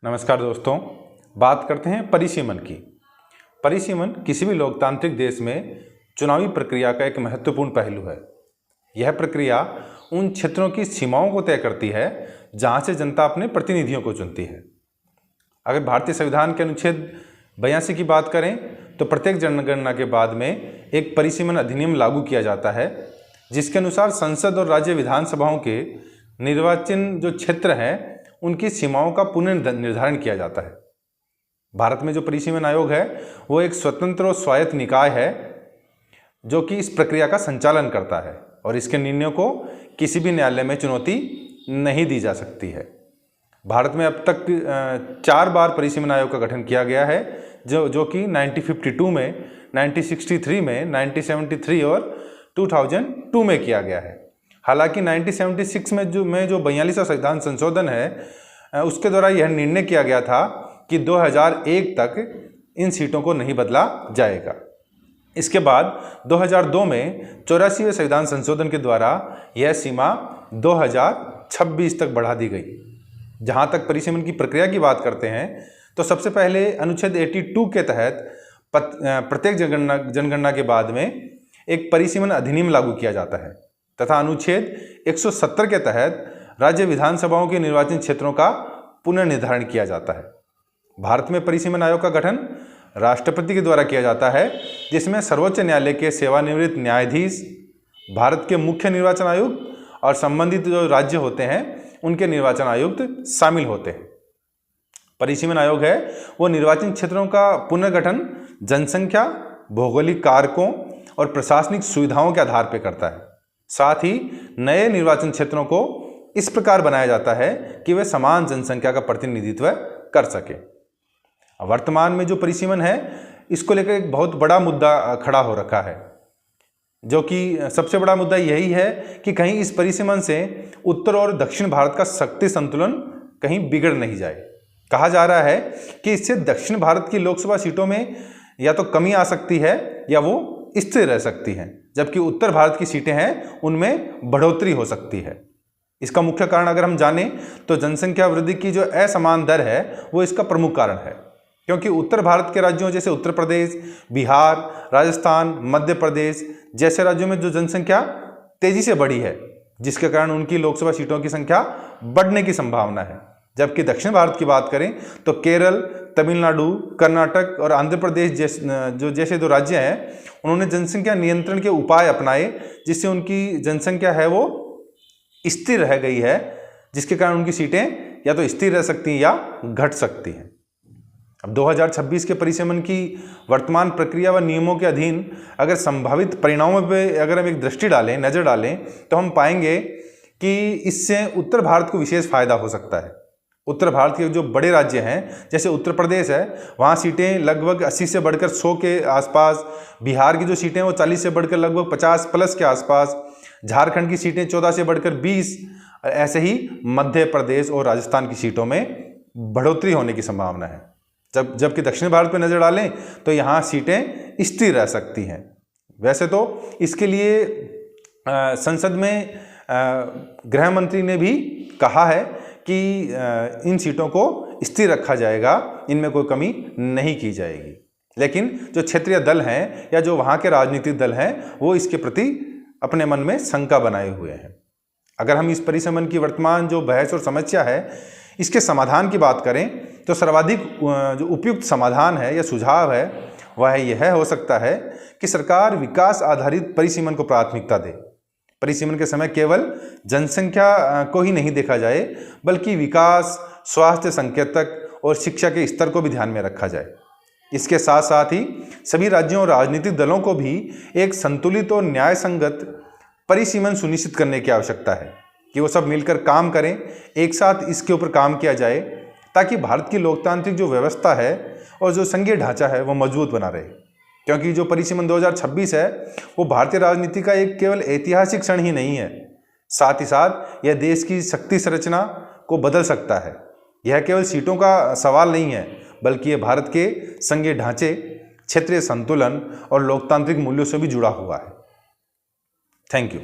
नमस्कार दोस्तों, बात करते हैं परिसीमन की। परिसीमन किसी भी लोकतांत्रिक देश में चुनावी प्रक्रिया का एक महत्वपूर्ण पहलू है। यह प्रक्रिया उन क्षेत्रों की सीमाओं को तय करती है जहां से जनता अपने प्रतिनिधियों को चुनती है। अगर भारतीय संविधान के अनुच्छेद 82 की बात करें तो प्रत्येक जनगणना के बाद में एक परिसीमन अधिनियम लागू किया जाता है, जिसके अनुसार संसद और राज्य विधानसभाओं के निर्वाचन जो क्षेत्र हैं उनकी सीमाओं का पुनर्निर्धारण किया जाता है। भारत में जो परिसीमन आयोग है वो एक स्वतंत्र और स्वायत्त निकाय है जो कि इस प्रक्रिया का संचालन करता है और इसके निर्णयों को किसी भी न्यायालय में चुनौती नहीं दी जा सकती है। भारत में अब तक 4 बार परिसीमन आयोग का गठन किया गया है, जो कि 1952 में, 1963 में, 1973 और 2002 में किया गया है। हालांकि 1976 में जो 42वां संविधान संशोधन है उसके द्वारा यह निर्णय किया गया था कि 2001 तक इन सीटों को नहीं बदला जाएगा। इसके बाद 2002 में 84वें संविधान संशोधन के द्वारा यह सीमा 2026 तक बढ़ा दी गई। जहां तक परिसीमन की प्रक्रिया की बात करते हैं तो सबसे पहले अनुच्छेद 82 के तहत प्रत्येक जनगणना के बाद में एक परिसीमन अधिनियम लागू किया जाता है तथा अनुच्छेद 170 के तहत राज्य विधानसभाओं के निर्वाचन क्षेत्रों का पुनर्निर्धारण किया जाता है। भारत में परिसीमन आयोग का गठन राष्ट्रपति के द्वारा किया जाता है, जिसमें सर्वोच्च न्यायालय के सेवानिवृत्त न्यायाधीश, भारत के मुख्य निर्वाचन आयुक्त और संबंधित जो राज्य होते हैं उनके निर्वाचन आयुक्त शामिल होते हैं। परिसीमन आयोग है वो निर्वाचन क्षेत्रों का पुनर्गठन जनसंख्या, भौगोलिक कारकों और प्रशासनिक सुविधाओं के आधार पर करता है। साथ ही नए निर्वाचन क्षेत्रों को इस प्रकार बनाया जाता है कि वे समान जनसंख्या का प्रतिनिधित्व कर सके। वर्तमान में जो परिसीमन है इसको लेकर एक बहुत बड़ा मुद्दा खड़ा हो रखा है, जो कि सबसे बड़ा मुद्दा यही है कि कहीं इस परिसीमन से उत्तर और दक्षिण भारत का शक्ति संतुलन कहीं बिगड़ नहीं जाए। कहा जा रहा है कि इससे दक्षिण भारत की लोकसभा सीटों में या तो कमी आ सकती है या वो स्थिर रह सकती हैं, जबकि उत्तर भारत की सीटें हैं उनमें बढ़ोतरी हो सकती है। इसका मुख्य कारण अगर हम जानें तो जनसंख्या वृद्धि की जो असमान दर है वो इसका प्रमुख कारण है, क्योंकि उत्तर भारत के राज्यों जैसे उत्तर प्रदेश, बिहार, राजस्थान, मध्य प्रदेश जैसे राज्यों में जो जनसंख्या तेजी से बढ़ी है, जिसके कारण उनकी लोकसभा सीटों की संख्या बढ़ने की संभावना है। जबकि दक्षिण भारत की बात करें तो केरल, तमिलनाडु, कर्नाटक और आंध्र प्रदेश जैसे दो राज्य हैं, उन्होंने जनसंख्या नियंत्रण के उपाय अपनाए, जिससे उनकी जनसंख्या है वो स्थिर रह गई है, जिसके कारण उनकी सीटें या तो स्थिर रह सकती हैं या घट सकती हैं। अब 2026 के परिसीमन की वर्तमान प्रक्रिया व नियमों के अधीन अगर संभावित परिणामों पर अगर हम एक दृष्टि डालें, नज़र डालें, तो हम पाएंगे कि इससे उत्तर भारत को विशेष फायदा हो सकता है। उत्तर भारत के जो बड़े राज्य हैं जैसे उत्तर प्रदेश है, वहाँ सीटें लगभग 80 से बढ़कर 100 के आसपास, बिहार की जो सीटें हैं वो 40 से बढ़कर लगभग 50 प्लस के आसपास, झारखंड की सीटें 14 से बढ़कर 20, ऐसे ही मध्य प्रदेश और राजस्थान की सीटों में बढ़ोतरी होने की संभावना है। जबकि दक्षिण भारत पर नज़र डालें तो यहाँ सीटें स्थिर रह सकती हैं। वैसे तो इसके लिए संसद में गृह मंत्री ने भी कहा है कि इन सीटों को स्थिर रखा जाएगा, इनमें कोई कमी नहीं की जाएगी। लेकिन जो क्षेत्रीय दल हैं या जो वहाँ के राजनीतिक दल हैं वो इसके प्रति अपने मन में शंका बनाए हुए हैं। अगर हम इस परिसीमन की वर्तमान जो बहस और समस्या है इसके समाधान की बात करें तो सर्वाधिक जो उपयुक्त समाधान है या सुझाव है वह यह हो सकता है कि सरकार विकास आधारित परिसीमन को प्राथमिकता दे। परिसीमन के समय केवल जनसंख्या को ही नहीं देखा जाए, बल्कि विकास, स्वास्थ्य संकेतक और शिक्षा के स्तर को भी ध्यान में रखा जाए। इसके साथ साथ ही सभी राज्यों और राजनीतिक दलों को भी एक संतुलित और न्याय संगत परिसीमन सुनिश्चित करने की आवश्यकता है कि वो सब मिलकर काम करें, एक साथ इसके ऊपर काम किया जाए, ताकि भारत की लोकतांत्रिक जो व्यवस्था है और जो संघीय ढांचा है वो मजबूत बना रहे। क्योंकि जो परिसीमन 2026 है वो भारतीय राजनीति का एक केवल ऐतिहासिक क्षण ही नहीं है, साथ ही साथ यह देश की शक्ति संरचना को बदल सकता है। यह केवल सीटों का सवाल नहीं है, बल्कि यह भारत के संघीय ढांचे, क्षेत्रीय संतुलन और लोकतांत्रिक मूल्यों से भी जुड़ा हुआ है। Thank you.